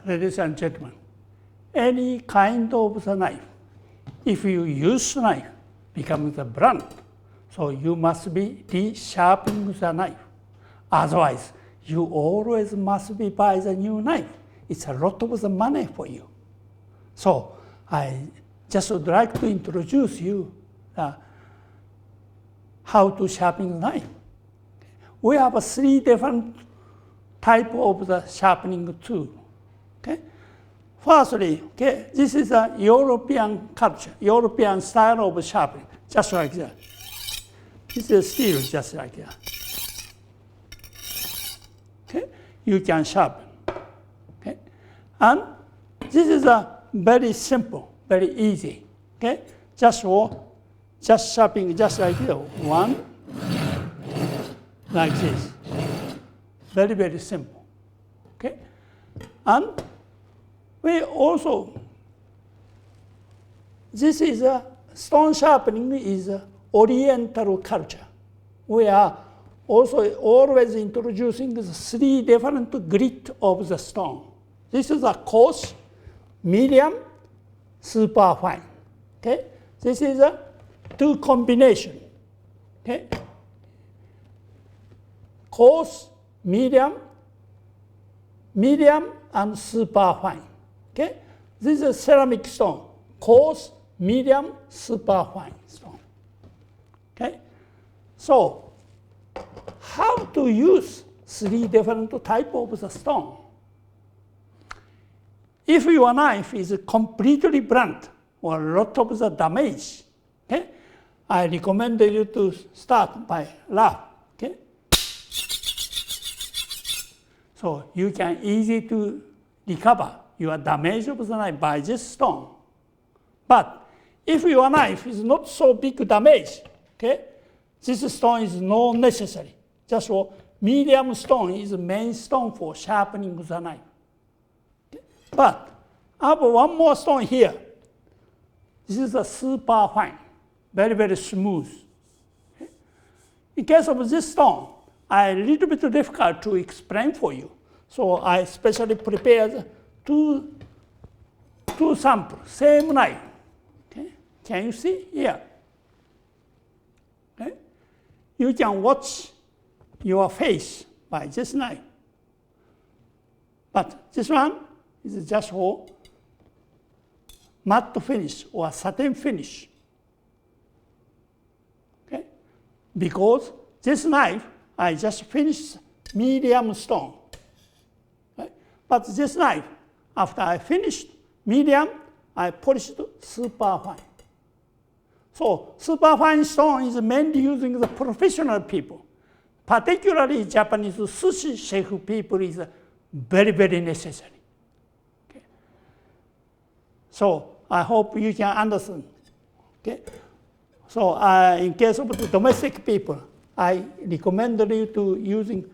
ladies and gentlemen, any kind of the knife, if you use knife, becomes a blunt. So you must be de-sharpening the knife. Otherwise, you always must be buy the new knife. It's a lot of the money for you. So I just would like to introduce you how to sharpen the knife. We have 3 different types of the sharpening tool. Okay? Firstly, okay, this is a European culture, European style of sharpening, just like that. This is steel, just like that. Okay? You can sharpen. Okay? And this is a very simple, very easy. Okay? Just sharpening, just like this. One, like this. Very, very simple. Okay? And we also, this is a stone sharpening is a Oriental culture. We are also always introducing the 3 different grit of the stone. This is a coarse, medium, super fine. Okay? This is a 2 combination. Okay? Coarse, medium, and super fine. Okay? This is a ceramic stone. Coarse, medium, super fine stone. Okay? So, how to use 3 different types of the stone? If your knife is completely blunt or a lot of the damage, okay, I recommend you to start by rough. Okay? So you can easily to recover your damage of the knife by this stone. But if your knife is not so big damage, okay, this stone is not necessary. Just for medium stone is the main stone for sharpening the knife. Okay? But I have one more stone here. This is a super fine, very, very smooth. Okay? In case of this stone, a little bit difficult to explain for you. So I specially prepared two samples, same knife. Okay? Can you see here? Okay? You can watch your face by this knife. But this one is just for matte finish or satin finish. Okay? Because this knife, I just finished medium stone. Okay? But this knife, after I finished medium, I polished super fine. So super fine stone is mainly using the professional people. Particularly Japanese sushi chef people is very, very necessary. Okay? So I hope you can understand. Okay? So in case of the domestic people, I recommend you to using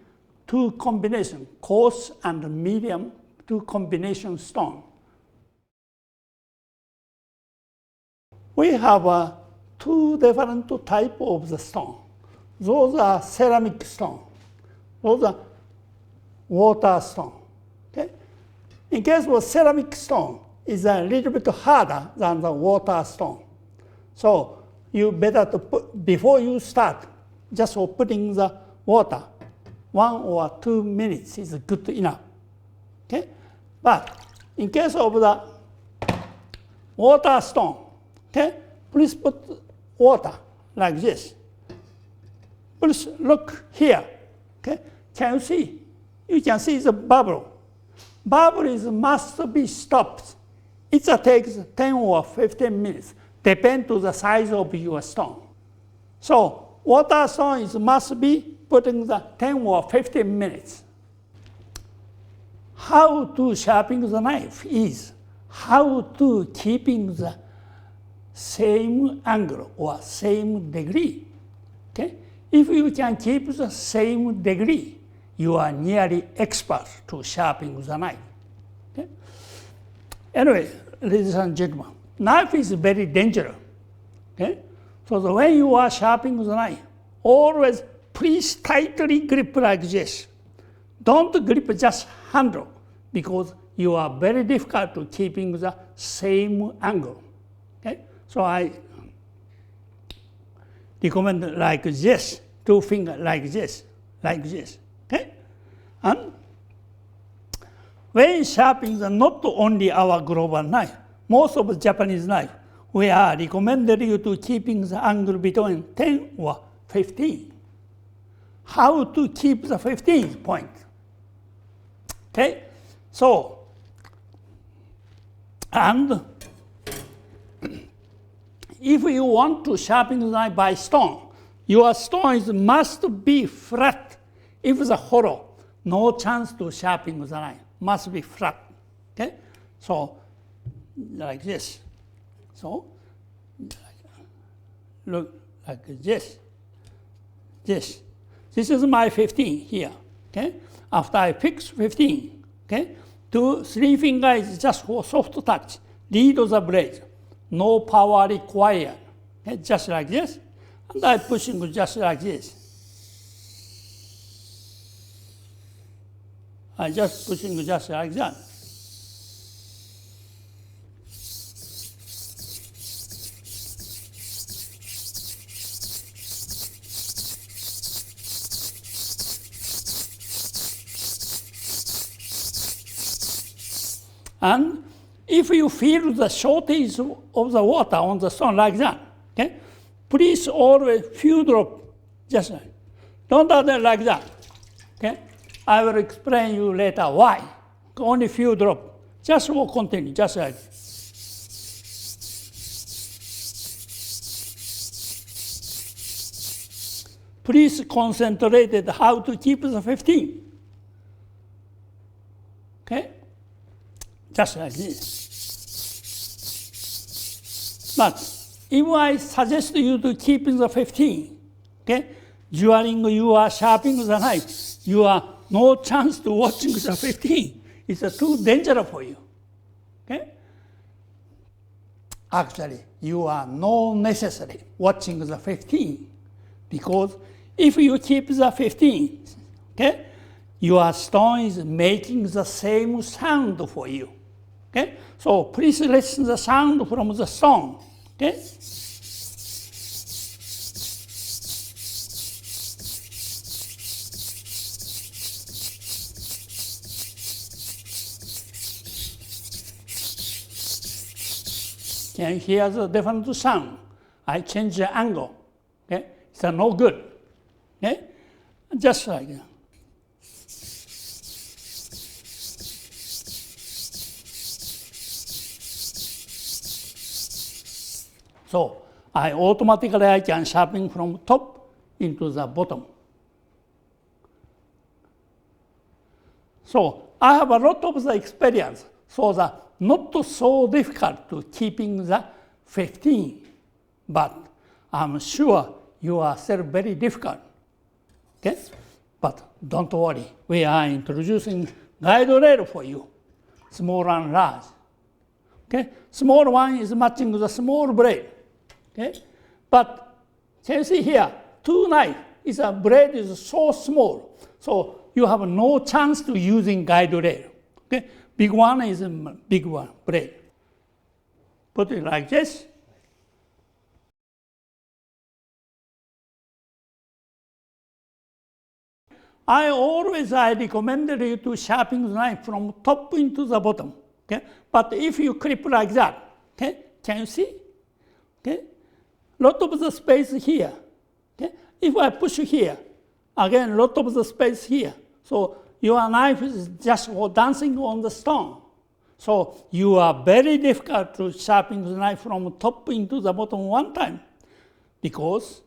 2 combination, coarse and medium, 2 combination stone. We have 2 different types of the stone. Those are ceramic stone. Those are water stone. Okay? In case of ceramic stone, it's a little bit harder than the water stone. So you better to put, before you start, just for putting the water, 1 or 2 minutes is good enough. Okay? But in case of the water stone, okay, please put water like this. Please look here. Okay? Can you see? You can see the bubble. Bubble must be stopped. It takes 10 or 15 minutes, depends on the size of your stone. So water stone must be put in the 10 or 15 minutes. How to sharpen the knife is how to keeping the same angle or same degree. Okay? If you can keep the same degree, you are nearly expert to sharpen the knife. Okay? Anyway, ladies and gentlemen, knife is very dangerous. Okay? So when you are sharpening the knife, always please tightly grip like this. Don't grip just handle, because you are very difficult to keeping the same angle. Okay? So I recommend like this, two fingers like this. Okay? And when sharpening not only our global knife, most of the Japanese knife, we are recommended you to keeping the angle between 10 or 15. How to keep the 15th point? Okay? So, and if you want to sharpen the knife by stone, your stone must be flat. If it's hollow, no chance to sharpen the knife. Must be flat. Okay? So, like this. So, look like this. This is my 15 here. Okay? After I fix 15, okay? 3 fingers is just for soft touch. Lead the blade. No power required. Okay? Just like this. And I pushing just like this. I just pushing just like that. And if you feel the shortage of the water on the stone like that, okay, please always few drop, just like, don't do that like that. Okay, I will explain you later why. Only few drop, just will continue, just like. Please concentrate how to keep the 15. Okay. Just like this. But if I suggest you to keep the 15, okay, during you are sharpening the knife, you have no chance to watching the 15. It's too dangerous for you. Okay? Actually, you are no necessary watching the 15, because if you keep the 15, okay, your stone is making the same sound for you. Okay? So please listen the sound from the stone. Okay? Can you hear the different sound? I change the angle. Okay? It's no good. Okay? Just like that. So I automatically can sharpen from top into the bottom. So I have a lot of the experience, so that not so difficult to keeping the 15, but I'm sure you are still very difficult. Okay? But don't worry, we are introducing guide rail for you, small and large. Okay? Small one is matching the small blade. Okay? But can you see here, 2 knife is a blade is so small, so you have no chance to using guide rail. Okay? Big one is a big one blade. Put it like this. I recommend you to sharpen the knife from top into the bottom. Okay? But if you clip like that, okay? Can you see? Okay? Lot of the space here. Okay? If I push here, again, lot of the space here. So your knife is just dancing on the stone. So you are very difficult to sharpen the knife from top into the bottom one time, because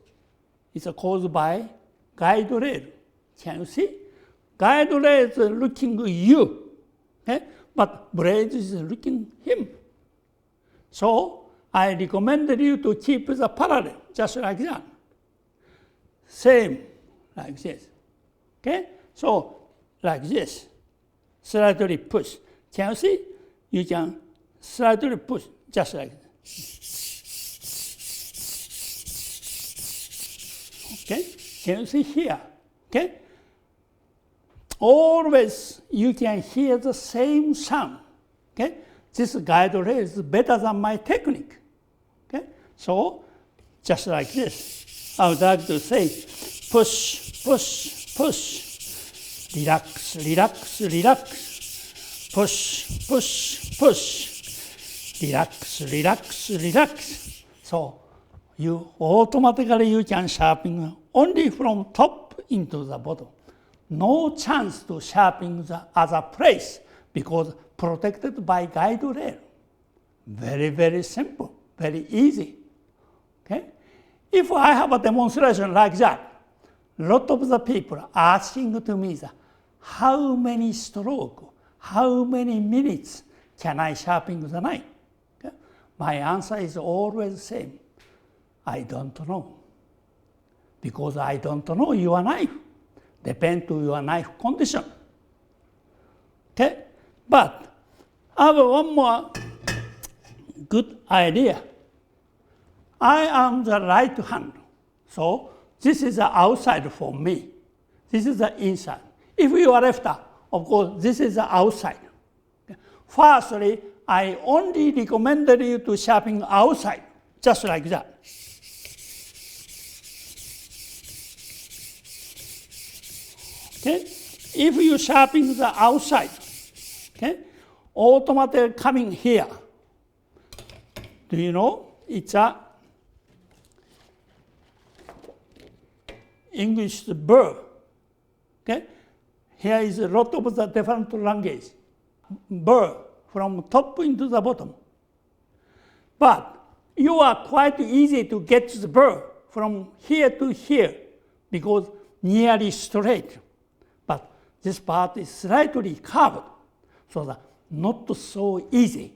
it's caused by guide rail. Can you see? Guide rail is looking you, okay? But blade is looking him. So I recommend you to keep the parallel, just like that. Same, like this. Okay? So, like this. Slightly push. Can you see? You can slightly push, just like that. Okay? Can you see here? Okay? Always you can hear the same sound. Okay? This guide rail is better than my technique. Okay? So, just like this, I would like to say, push, push, push, relax, relax, relax, push, push, push, relax, relax, relax. So, you automatically can sharpen only from top into the bottom. No chance to sharpen the other place because protected by guide rail. Very, very simple, very easy. Okay? If I have a demonstration like that, a lot of the people are asking to me, how many strokes, how many minutes can I sharpen the knife? Okay? My answer is always the same. I don't know. Because I don't know your knife. Depends to your knife condition. Okay? But I have one more good idea. I am the right hand. So this is the outside for me. This is the inside. If you are lefter, of course, this is the outside. Okay? Firstly, I only recommended you to sharpen outside, just like that. Okay? If you sharpen the outside, okay, automatically coming here. Do you know? It's a English bird. Okay? Here is a lot of the different language. Bird from top into the bottom. But you are quite easy to get the bird from here to here because nearly straight. But this part is slightly curved, so that not so easy.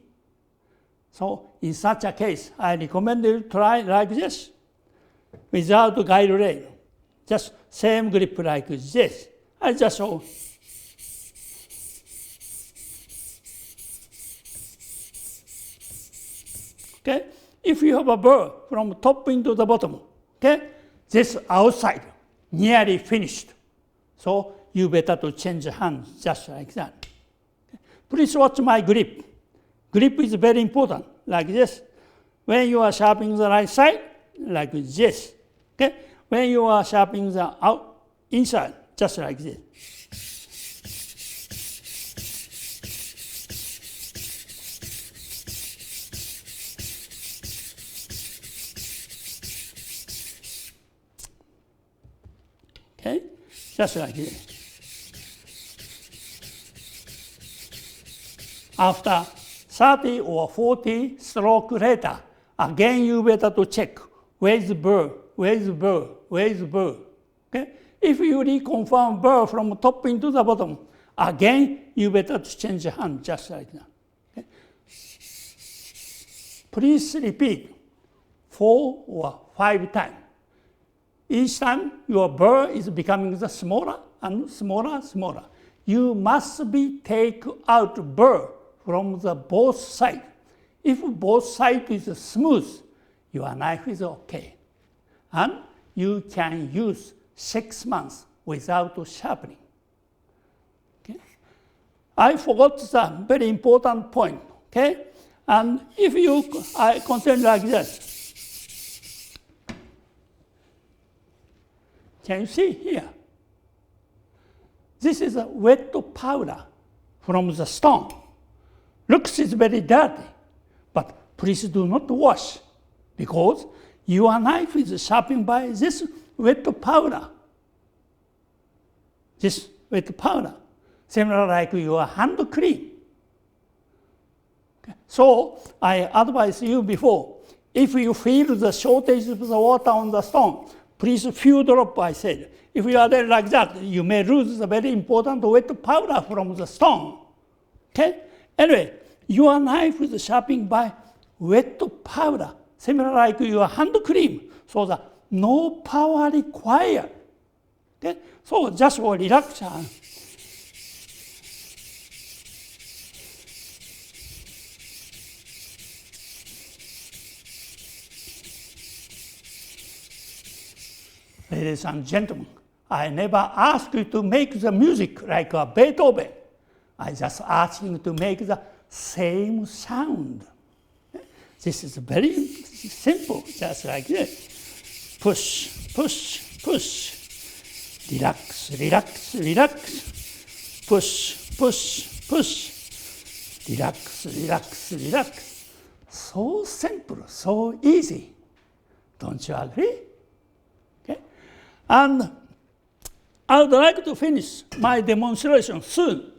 So in such a case, I recommend you try like this, without guide rail. Just same grip like this. I just show. Okay? If you have a bird from top into the bottom, okay, this outside nearly finished. So you better to change hands just like that. Okay? Please watch my grip. Grip is very important, like this. When you are sharpening the right side, like this. Okay? When you are sharpening the inside, just like this. Okay? Just like this. After 30 or 40 strokes later, again you better to check where's the burr, where's the burr, where's the burr. Okay? If you reconfirm burr from top into the bottom, again you better to change the hand just like that. Okay? Please repeat 4 or 5 times. Each time your burr is becoming the smaller and smaller, smaller. You must be take out burr from the both sides. If both sides is smooth, your knife is okay. And you can use 6 months without sharpening. Okay? I forgot the very important point. Okay? And if you consider like this, can you see here? This is a wet powder from the stone. Looks is very dirty, but please do not wash because your knife is sharpened by this wet powder. This wet powder, similar like your hand cream. Okay. So I advise you before, if you feel the shortage of the water on the stone, please few drop, I said. If you are there like that, you may lose the very important wet powder from the stone. Okay? Anyway, your knife is sharpened by wet powder, similar like your hand cream, so that no power required. Okay? So just relax. Ladies and gentlemen, I never asked you to make the music like a Beethoven. I just asked you to make the same sound. This is very simple, just like this. Push, push, push. Relax, relax, relax. Push, push, push. Relax, relax, relax. So simple, so easy. Don't you agree? Okay? And I would like to finish my demonstration soon,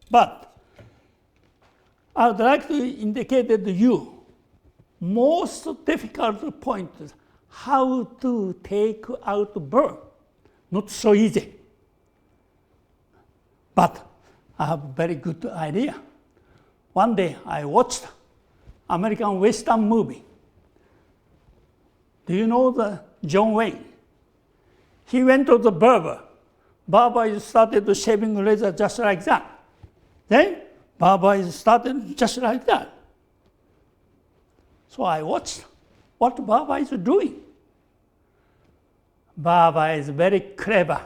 but I would like to indicate to you most difficult point is how to take out burr. Not so easy. But I have a very good idea. One day I watched American Western movie. Do you know the John Wayne? He went to the barber. Barber started shaving razor just like that. Then barber started just like that. So I watched what barber is doing. Barber is very clever.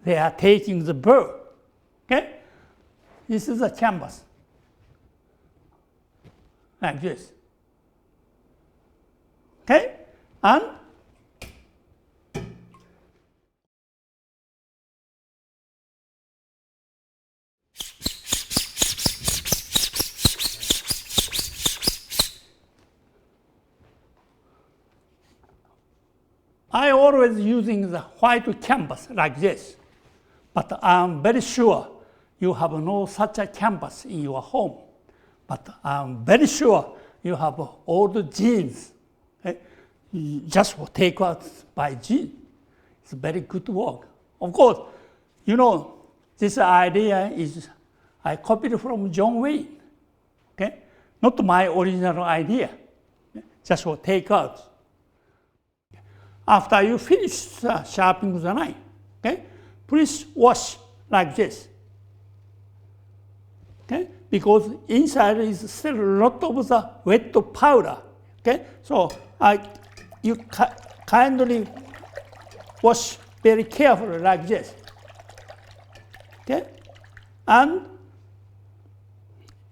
They are taking the burr. Okay? This is a canvas. Like this. Okay? And I always using the white canvas like this, but I'm very sure you have no such a canvas in your home. But I'm very sure you have old jeans. Okay? Just take out by jeans. It's very good work. Of course, you know, this idea is I copied from John Wayne. Okay? Not my original idea. Just take out. After you finish sharpening the knife, okay, please wash like this. Okay? Because inside is still a lot of the wet powder. Okay? So you kindly wash very carefully like this. Okay? And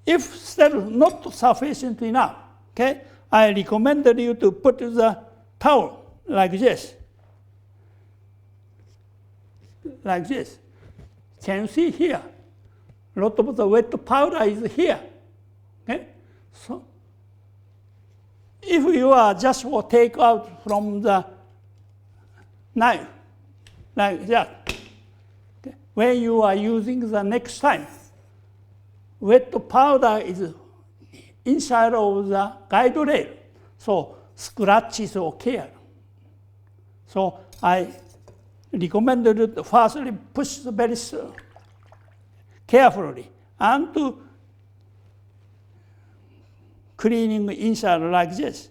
if still not sufficient enough, okay, I recommend you to put the towel like this. Like this. Can you see here? A lot of the wet powder is here. Okay? So if you are just take out from the knife like that, okay, when you are using the next time, wet powder is inside of the guide rail, so scratches occur. So I recommend you to firstly push very carefully and to cleaning inside like this.